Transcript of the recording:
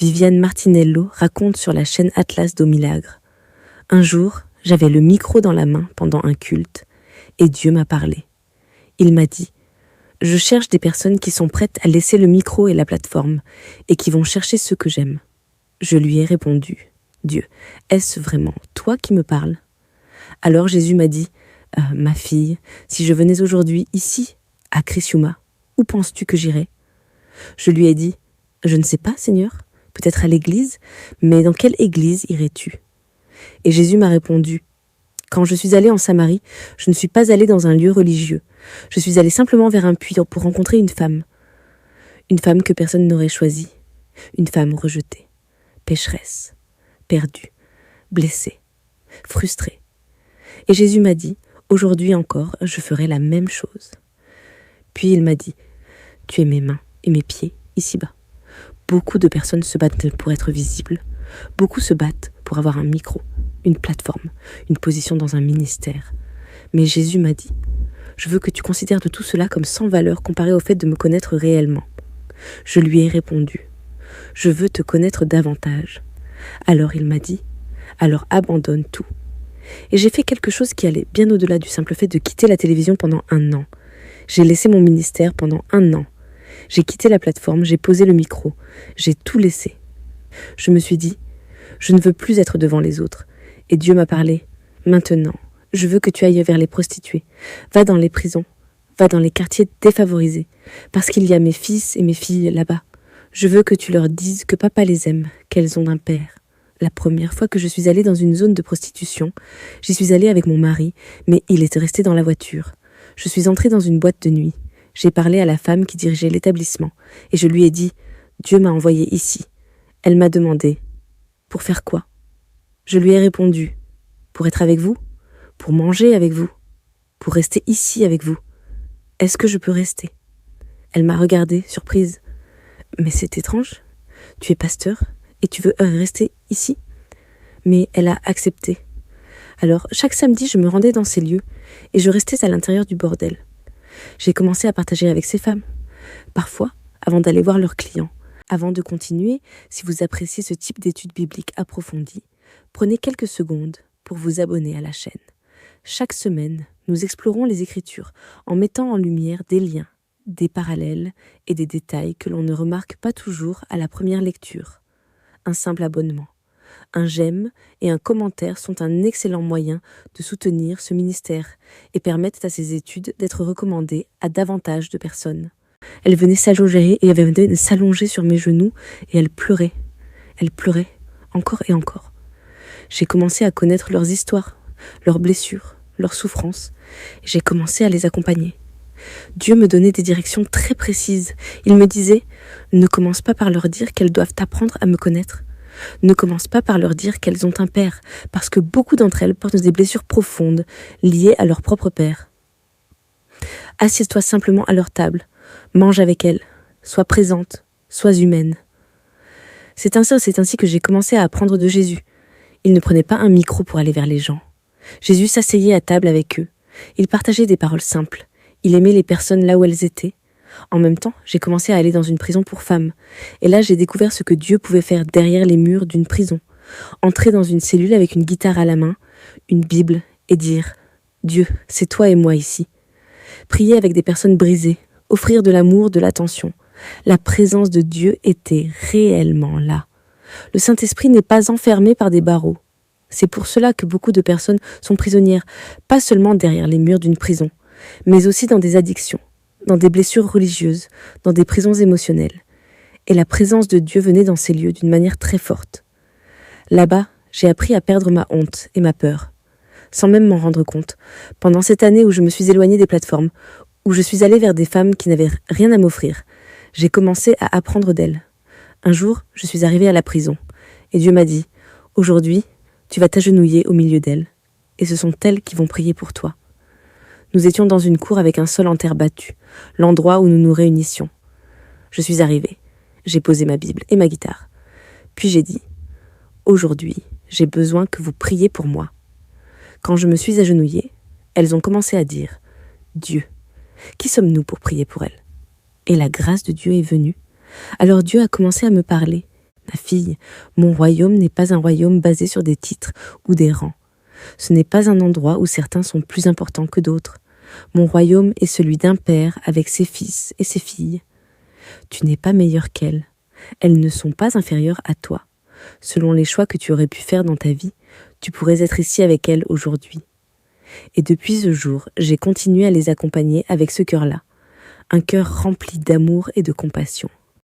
Viviane Martinello raconte sur la chaîne Atlas do Milagre. Un jour, j'avais le micro dans la main pendant un culte et Dieu m'a parlé. Il m'a dit « Je cherche des personnes qui sont prêtes à laisser le micro et la plateforme et qui vont chercher ceux que j'aime. » Je lui ai répondu « Dieu, est-ce vraiment toi qui me parles ?» Alors Jésus m'a dit « Ma fille, si je venais aujourd'hui ici, à Criciúma, où penses-tu que j'irais ?» Je lui ai dit « Je ne sais pas, Seigneur, peut-être à l'église, mais dans quelle église irais-tu » Et Jésus m'a répondu « Quand je suis allé en Samarie, je ne suis pas allé dans un lieu religieux. Je suis allé simplement vers un puits pour rencontrer une femme que personne n'aurait choisie, une femme rejetée, pécheresse, perdue, blessée, frustrée. Et Jésus m'a dit « Aujourd'hui encore, je ferai la même chose. » Puis il m'a dit « Tu es mes mains et mes pieds ici-bas. » Beaucoup de personnes se battent pour être visibles. Beaucoup se battent pour avoir un micro, une plateforme, une position dans un ministère. Mais Jésus m'a dit « Je veux que tu considères de tout cela comme sans valeur comparé au fait de me connaître réellement. » Je lui ai répondu « Je veux te connaître davantage. » Alors il m'a dit « Alors abandonne tout. » Et j'ai fait quelque chose qui allait bien au-delà du simple fait de quitter la télévision pendant 1 an. J'ai laissé mon ministère pendant 1 an. J'ai quitté la plateforme, j'ai posé le micro, j'ai tout laissé. Je me suis dit, je ne veux plus être devant les autres. Et Dieu m'a parlé, maintenant, je veux que tu ailles vers les prostituées. Va dans les prisons, va dans les quartiers défavorisés, parce qu'il y a mes fils et mes filles là-bas. Je veux que tu leur dises que papa les aime, qu'elles ont un père. La première fois que je suis allée dans une zone de prostitution, j'y suis allée avec mon mari, mais il était resté dans la voiture. Je suis entrée dans une boîte de nuit. J'ai parlé à la femme qui dirigeait l'établissement et je lui ai dit « Dieu m'a envoyé ici ». Elle m'a demandé « Pour faire quoi ?» Je lui ai répondu « Pour être avec vous, pour manger avec vous, pour rester ici avec vous. Est-ce que je peux rester ?» Elle m'a regardée, surprise. « Mais c'est étrange, tu es pasteur et tu veux rester ici ?» Mais elle a accepté. Alors, chaque samedi, je me rendais dans ces lieux et je restais à l'intérieur du bordel. J'ai commencé à partager avec ces femmes, parfois avant d'aller voir leurs clients. Avant de continuer, si vous appréciez ce type d'études bibliques approfondies, prenez quelques secondes pour vous abonner à la chaîne. Chaque semaine, nous explorons les Écritures en mettant en lumière des liens, des parallèles et des détails que l'on ne remarque pas toujours à la première lecture. Un simple abonnement, un j'aime et un commentaire sont un excellent moyen de soutenir ce ministère et permettent à ces études d'être recommandées à davantage de personnes. Elle venait s'allonger et elle venait s'allonger sur mes genoux et elle pleurait, encore et encore. J'ai commencé à connaître leurs histoires, leurs blessures, leurs souffrances, et j'ai commencé à les accompagner. Dieu me donnait des directions très précises. Il me disait « Ne commence pas par leur dire qu'elles doivent apprendre à me connaître. Ne commence pas par leur dire qu'elles ont un père, parce que beaucoup d'entre elles portent des blessures profondes liées à leur propre père. Assieds-toi simplement à leur table, mange avec elles, sois présente, sois humaine. » C'est ainsi que j'ai commencé à apprendre de Jésus. Il ne prenait pas un micro pour aller vers les gens. Jésus s'asseyait à table avec eux. Il partageait des paroles simples. Il aimait les personnes là où elles étaient. En même temps, j'ai commencé à aller dans une prison pour femmes. Et là, j'ai découvert ce que Dieu pouvait faire derrière les murs d'une prison. Entrer dans une cellule avec une guitare à la main, une Bible, et dire « Dieu, c'est toi et moi ici ». Prier avec des personnes brisées, offrir de l'amour, de l'attention. La présence de Dieu était réellement là. Le Saint-Esprit n'est pas enfermé par des barreaux. C'est pour cela que beaucoup de personnes sont prisonnières, pas seulement derrière les murs d'une prison, mais aussi dans des addictions, dans des blessures religieuses, dans des prisons émotionnelles. Et la présence de Dieu venait dans ces lieux d'une manière très forte. Là-bas, j'ai appris à perdre ma honte et ma peur, sans même m'en rendre compte. Pendant cette année où je me suis éloignée des plateformes, où je suis allée vers des femmes qui n'avaient rien à m'offrir, j'ai commencé à apprendre d'elles. Un jour, je suis arrivée à la prison, et Dieu m'a dit « Aujourd'hui, tu vas t'agenouiller au milieu d'elles, et ce sont elles qui vont prier pour toi. » Nous étions dans une cour avec un sol en terre battue, l'endroit où nous nous réunissions. Je suis arrivée, j'ai posé ma Bible et ma guitare. Puis j'ai dit « Aujourd'hui, j'ai besoin que vous priez pour moi. » Quand je me suis agenouillée, elles ont commencé à dire « Dieu, qui sommes-nous pour prier pour elle ?» Et la grâce de Dieu est venue. Alors Dieu a commencé à me parler, Ma fille, mon royaume n'est pas un royaume basé sur des titres ou des rangs. Ce n'est pas un endroit où certains sont plus importants que d'autres. Mon royaume est celui d'un père avec ses fils et ses filles. Tu n'es pas meilleur qu'elles. Elles ne sont pas inférieures à toi. Selon les choix que tu aurais pu faire dans ta vie, tu pourrais être ici avec elles aujourd'hui. Et depuis ce jour, j'ai continué à les accompagner avec ce cœur-là, un cœur rempli d'amour et de compassion.